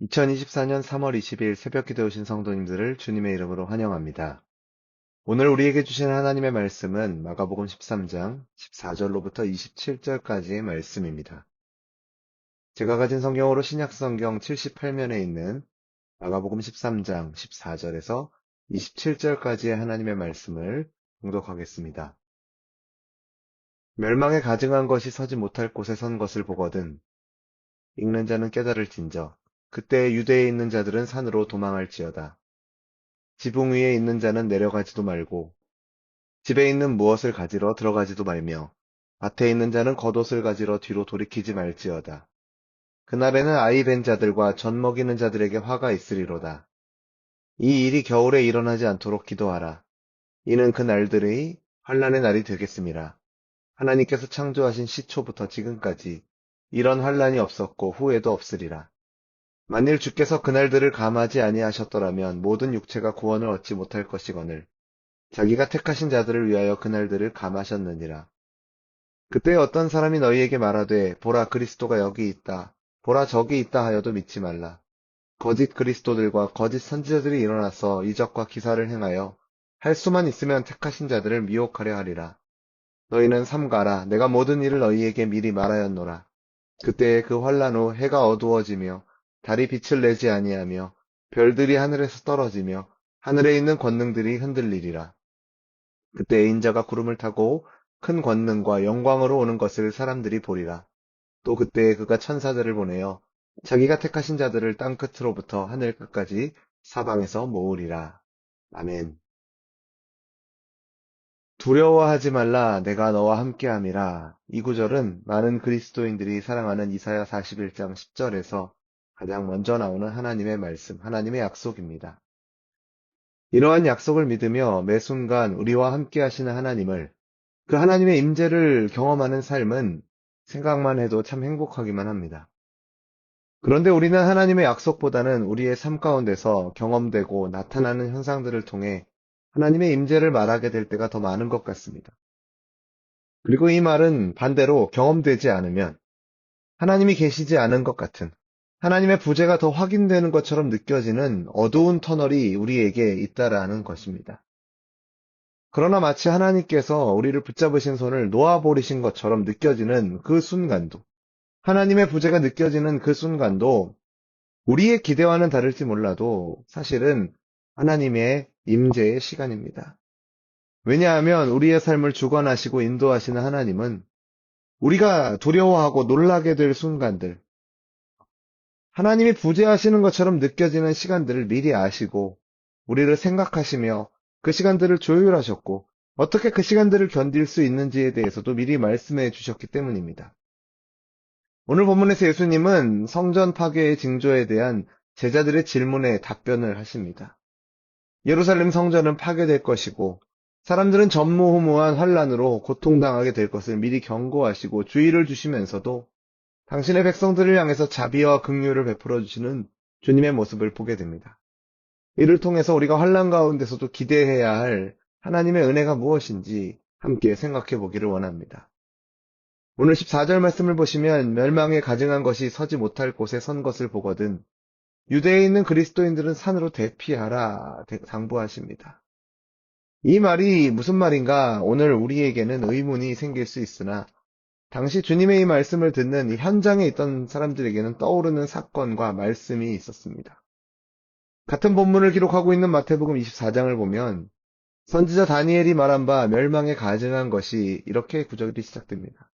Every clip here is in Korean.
2024년 3월 20일 새벽기도에 오신 성도님들을 주님의 이름으로 환영합니다. 오늘 우리에게 주신 하나님의 말씀은 마가복음 13장 14절로부터 27절까지의 말씀입니다. 제가 가진 성경으로 신약성경 78면에 있는 마가복음 13장 14절에서 27절까지의 하나님의 말씀을 봉독하겠습니다. 멸망에 가증한 것이 서지 못할 곳에 선 것을 보거든 읽는 자는 깨달을진저 그때 유대에 있는 자들은 산으로 도망할지어다. 지붕 위에 있는 자는 내려가지도 말고 집에 있는 무엇을 가지러 들어가지도 말며 밭에 있는 자는 겉옷을 가지러 뒤로 돌이키지 말지어다. 그날에는 아이 벤 자들과 젖 먹이는 자들에게 화가 있으리로다. 이 일이 겨울에 일어나지 않도록 기도하라. 이는 그 날들의 환란의 날이 되겠음이라. 하나님께서 창조하신 시초부터 지금까지 이런 환란이 없었고 후에도 없으리라. 만일 주께서 그날들을 감하지 아니하셨더라면 모든 육체가 구원을 얻지 못할 것이거늘 자기가 택하신 자들을 위하여 그날들을 감하셨느니라. 그때 어떤 사람이 너희에게 말하되 보라 그리스도가 여기 있다. 보라 저기 있다 하여도 믿지 말라. 거짓 그리스도들과 거짓 선지자들이 일어나서 이적과 기사를 행하여 할 수만 있으면 택하신 자들을 미혹하려 하리라. 너희는 삼가라. 내가 모든 일을 너희에게 미리 말하였노라. 그때에 그 환란 후 해가 어두워지며 달이 빛을 내지 아니하며 별들이 하늘에서 떨어지며 하늘에 있는 권능들이 흔들리리라. 그때 인자가 구름을 타고 큰 권능과 영광으로 오는 것을 사람들이 보리라. 또 그때 그가 천사들을 보내어 자기가 택하신 자들을 땅 끝으로부터 하늘 끝까지 사방에서 모으리라. 아멘. 두려워하지 말라 내가 너와 함께함이라. 이 구절은 많은 그리스도인들이 사랑하는 이사야 41장 10절에서 가장 먼저 나오는 하나님의 말씀, 하나님의 약속입니다. 이러한 약속을 믿으며 매 순간 우리와 함께 하시는 하나님을, 그 하나님의 임재를 경험하는 삶은 생각만 해도 참 행복하기만 합니다. 그런데 우리는 하나님의 약속보다는 우리의 삶 가운데서 경험되고 나타나는 현상들을 통해 하나님의 임재를 말하게 될 때가 더 많은 것 같습니다. 그리고 이 말은 반대로 경험되지 않으면 하나님이 계시지 않은 것 같은, 하나님의 부재가 더 확인되는 것처럼 느껴지는 어두운 터널이 우리에게 있다라는 것입니다. 그러나 마치 하나님께서 우리를 붙잡으신 손을 놓아버리신 것처럼 느껴지는 그 순간도, 하나님의 부재가 느껴지는 그 순간도 우리의 기대와는 다를지 몰라도 사실은 하나님의 임재의 시간입니다. 왜냐하면 우리의 삶을 주관하시고 인도하시는 하나님은 우리가 두려워하고 놀라게 될 순간들, 하나님이 부재하시는 것처럼 느껴지는 시간들을 미리 아시고 우리를 생각하시며 그 시간들을 조율하셨고 어떻게 그 시간들을 견딜 수 있는지에 대해서도 미리 말씀해 주셨기 때문입니다. 오늘 본문에서 예수님은 성전 파괴의 징조에 대한 제자들의 질문에 답변을 하십니다. 예루살렘 성전은 파괴될 것이고 사람들은 전무후무한 환란으로 고통당하게 될 것을 미리 경고하시고 주의를 주시면서도 당신의 백성들을 향해서 자비와 긍휼을 베풀어 주시는 주님의 모습을 보게 됩니다. 이를 통해서 우리가 환란 가운데서도 기대해야 할 하나님의 은혜가 무엇인지 함께 생각해 보기를 원합니다. 오늘 14절 말씀을 보시면 멸망에 가증한 것이 서지 못할 곳에 선 것을 보거든 유대에 있는 그리스도인들은 산으로 대피하라 당부하십니다. 이 말이 무슨 말인가 오늘 우리에게는 의문이 생길 수 있으나 당시 주님의 이 말씀을 듣는 이 현장에 있던 사람들에게는 떠오르는 사건과 말씀이 있었습니다. 같은 본문을 기록하고 있는 마태복음 24장을 보면 선지자 다니엘이 말한 바 멸망에 가증한 것이 이렇게 구절이 시작됩니다.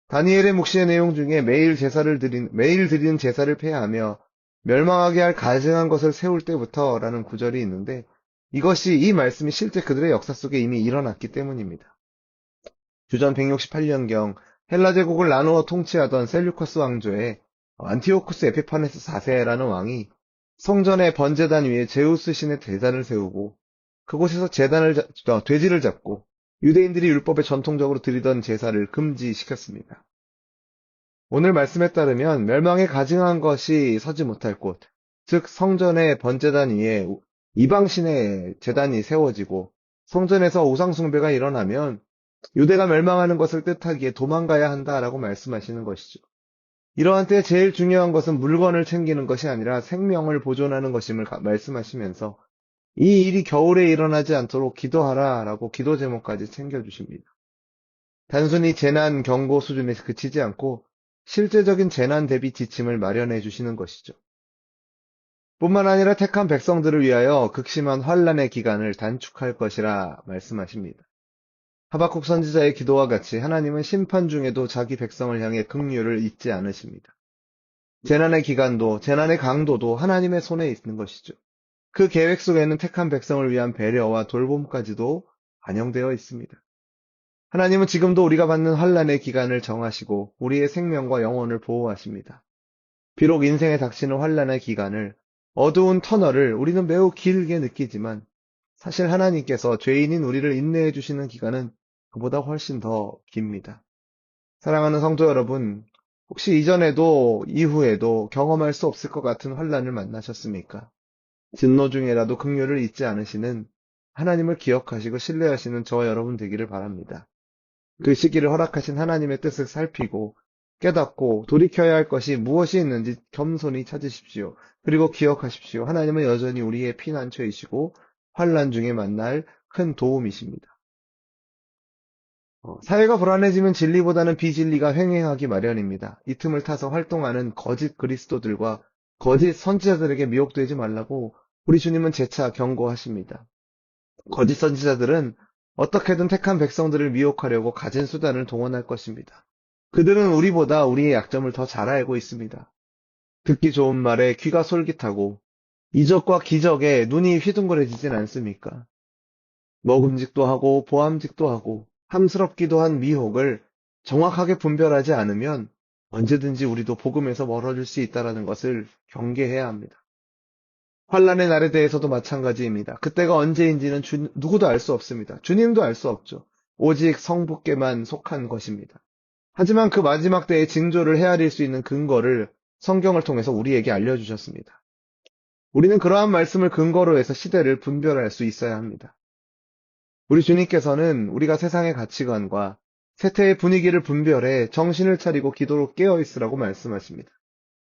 다니엘의 묵시의 내용 중에 매일 드리는 제사를 폐하며 멸망하게 할 가증한 것을 세울 때부터라는 구절이 있는데 이것이 이 말씀이 실제 그들의 역사 속에 이미 일어났기 때문입니다. 주전 168년경 헬라 제국을 나누어 통치하던 셀류커스 왕조의 안티오쿠스 에피파네스 4세라는 왕이 성전의 번제단 위에 제우스 신의 제단을 세우고 그곳에서 돼지를 잡고 유대인들이 율법에 전통적으로 드리던 제사를 금지시켰습니다. 오늘 말씀에 따르면 멸망에 가증한 것이 서지 못할 곳, 즉 성전의 번제단 위에 이방신의 제단이 세워지고 성전에서 우상 숭배가 일어나면 유대가 멸망하는 것을 뜻하기에 도망가야 한다라고 말씀하시는 것이죠. 이러한 때에 제일 중요한 것은 물건을 챙기는 것이 아니라 생명을 보존하는 것임을 말씀하시면서 이 일이 겨울에 일어나지 않도록 기도하라라고 기도 제목까지 챙겨주십니다. 단순히 재난 경고 수준에 그치지 않고 실제적인 재난 대비 지침을 마련해 주시는 것이죠. 뿐만 아니라 택한 백성들을 위하여 극심한 환란의 기간을 단축할 것이라 말씀하십니다. 하박국 선지자의 기도와 같이 하나님은 심판 중에도 자기 백성을 향해 긍휼을 잊지 않으십니다. 재난의 기간도 재난의 강도도 하나님의 손에 있는 것이죠. 그 계획 속에는 택한 백성을 위한 배려와 돌봄까지도 반영되어 있습니다. 하나님은 지금도 우리가 받는 환란의 기간을 정하시고 우리의 생명과 영혼을 보호하십니다. 비록 인생에 닥치는 환란의 기간을 어두운 터널을 우리는 매우 길게 느끼지만 사실 하나님께서 죄인인 우리를 인내해 주시는 기간은 그보다 훨씬 더 깁니다. 사랑하는 성도 여러분, 혹시 이전에도 이후에도 경험할 수 없을 것 같은 환란을 만나셨습니까? 진노 중에라도 긍휼을 잊지 않으시는 하나님을 기억하시고 신뢰하시는 저와 여러분 되기를 바랍니다. 그 시기를 허락하신 하나님의 뜻을 살피고 깨닫고 돌이켜야 할 것이 무엇이 있는지 겸손히 찾으십시오. 그리고 기억하십시오. 하나님은 여전히 우리의 피난처이시고 환란 중에 만날 큰 도움이십니다. 사회가 불안해지면 진리보다는 비진리가 횡행하기 마련입니다. 이 틈을 타서 활동하는 거짓 그리스도들과 거짓 선지자들에게 미혹되지 말라고 우리 주님은 재차 경고하십니다. 거짓 선지자들은 어떻게든 택한 백성들을 미혹하려고 가진 수단을 동원할 것입니다. 그들은 우리보다 우리의 약점을 더 잘 알고 있습니다. 듣기 좋은 말에 귀가 솔깃하고 이적과 기적에 눈이 휘둥그레지진 않습니까? 먹음직도 하고 보암직도 하고 함스럽기도 한 미혹을 정확하게 분별하지 않으면 언제든지 우리도 복음에서 멀어질 수 있다는 것을 경계해야 합니다. 환란의 날에 대해서도 마찬가지입니다. 그때가 언제인지는 누구도 알 수 없습니다. 주님도 알 수 없죠. 오직 성부께만 속한 것입니다. 하지만 그 마지막 때의 징조를 헤아릴 수 있는 근거를 성경을 통해서 우리에게 알려주셨습니다. 우리는 그러한 말씀을 근거로 해서 시대를 분별할 수 있어야 합니다. 우리 주님께서는 우리가 세상의 가치관과 세태의 분위기를 분별해 정신을 차리고 기도로 깨어있으라고 말씀하십니다.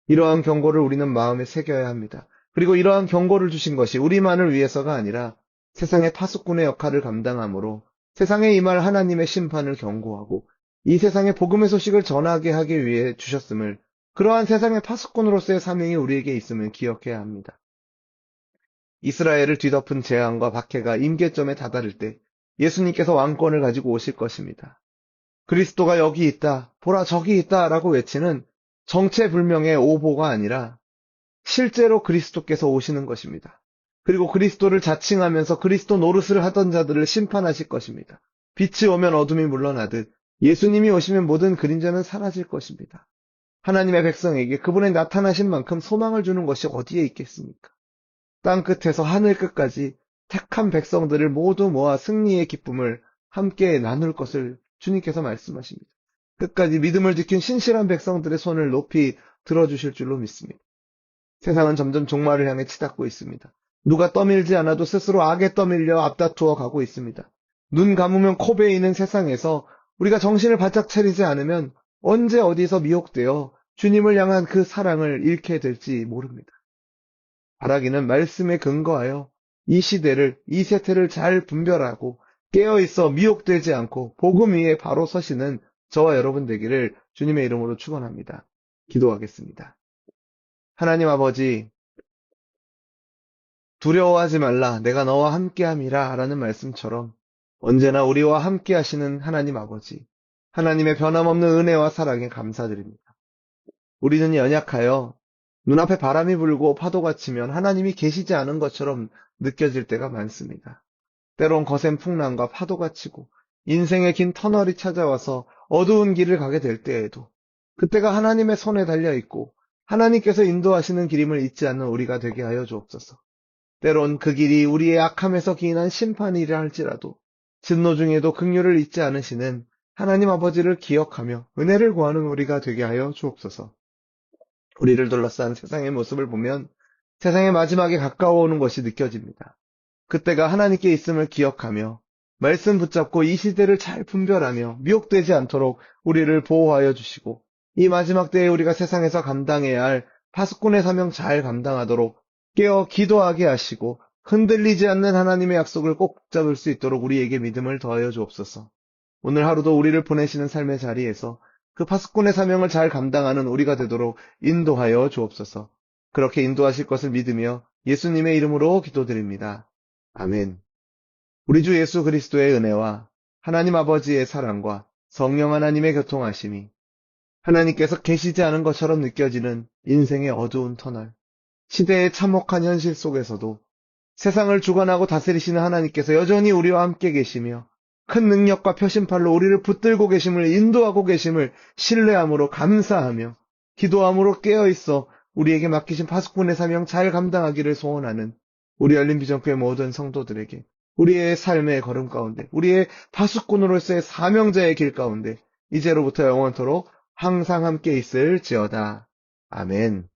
이러한 경고를 우리는 마음에 새겨야 합니다. 그리고 이러한 경고를 주신 것이 우리만을 위해서가 아니라 세상의 파수꾼의 역할을 감당함으로 세상에 임할 하나님의 심판을 경고하고 이 세상에 복음의 소식을 전하게 하기 위해 주셨음을, 그러한 세상의 파수꾼으로서의 사명이 우리에게 있음을 기억해야 합니다. 이스라엘을 뒤덮은 재앙과 박해가 임계점에 다다를 때 예수님께서 왕권을 가지고 오실 것입니다. 그리스도가 여기 있다, 보라 저기 있다라고 외치는 정체불명의 오보가 아니라 실제로 그리스도께서 오시는 것입니다. 그리고 그리스도를 자칭하면서 그리스도 노릇을 하던 자들을 심판하실 것입니다. 빛이 오면 어둠이 물러나듯 예수님이 오시면 모든 그림자는 사라질 것입니다. 하나님의 백성에게 그분의 나타나신 만큼 소망을 주는 것이 어디에 있겠습니까? 땅 끝에서 하늘 끝까지 택한 백성들을 모두 모아 승리의 기쁨을 함께 나눌 것을 주님께서 말씀하십니다. 끝까지 믿음을 지킨 신실한 백성들의 손을 높이 들어주실 줄로 믿습니다. 세상은 점점 종말을 향해 치닫고 있습니다. 누가 떠밀지 않아도 스스로 악에 떠밀려 앞다투어 가고 있습니다. 눈 감으면 코 베이는 세상에서 우리가 정신을 바짝 차리지 않으면 언제 어디서 미혹되어 주님을 향한 그 사랑을 잃게 될지 모릅니다. 바라기는 말씀에 근거하여 이 시대를, 이 세태를 잘 분별하고 깨어있어 미혹되지 않고 복음 위에 바로 서시는 저와 여러분 되기를 주님의 이름으로 축원합니다. 기도하겠습니다. 하나님 아버지, 두려워하지 말라, 내가 너와 함께함이라 라는 말씀처럼 언제나 우리와 함께 하시는 하나님 아버지, 하나님의 변함없는 은혜와 사랑에 감사드립니다. 우리는 연약하여 눈앞에 바람이 불고 파도가 치면 하나님이 계시지 않은 것처럼 느껴질 때가 많습니다. 때론 거센 풍랑과 파도가 치고 인생의 긴 터널이 찾아와서 어두운 길을 가게 될 때에도 그때가 하나님의 손에 달려 있고 하나님께서 인도하시는 길임을 잊지 않는 우리가 되게 하여 주옵소서. 때론 그 길이 우리의 악함에서 기인한 심판이라 할지라도 진노 중에도 긍휼을 잊지 않으시는 하나님 아버지를 기억하며 은혜를 구하는 우리가 되게 하여 주옵소서. 우리를 둘러싼 세상의 모습을 보면 세상의 마지막에 가까워오는 것이 느껴집니다. 그때가 하나님께 있음을 기억하며 말씀 붙잡고 이 시대를 잘 분별하며 미혹되지 않도록 우리를 보호하여 주시고 이 마지막 때에 우리가 세상에서 감당해야 할 파수꾼의 사명 잘 감당하도록 깨어 기도하게 하시고 흔들리지 않는 하나님의 약속을 꼭 잡을 수 있도록 우리에게 믿음을 더하여 주옵소서. 오늘 하루도 우리를 보내시는 삶의 자리에서 그 파수꾼의 사명을 잘 감당하는 우리가 되도록 인도하여 주옵소서. 그렇게 인도하실 것을 믿으며 예수님의 이름으로 기도드립니다. 아멘. 우리 주 예수 그리스도의 은혜와 하나님 아버지의 사랑과 성령 하나님의 교통하심이 하나님께서 계시지 않은 것처럼 느껴지는 인생의 어두운 터널, 시대의 참혹한 현실 속에서도 세상을 주관하고 다스리시는 하나님께서 여전히 우리와 함께 계시며 큰 능력과 표심팔로 우리를 붙들고 계심을 인도하고 계심을 신뢰함으로 감사하며 기도함으로 깨어있어 우리에게 맡기신 파수꾼의 사명 잘 감당하기를 소원하는 우리 열린 비전교회 모든 성도들에게 우리의 삶의 걸음 가운데 우리의 파수꾼으로서의 사명자의 길 가운데 이제로부터 영원토록 항상 함께 있을지어다. 아멘.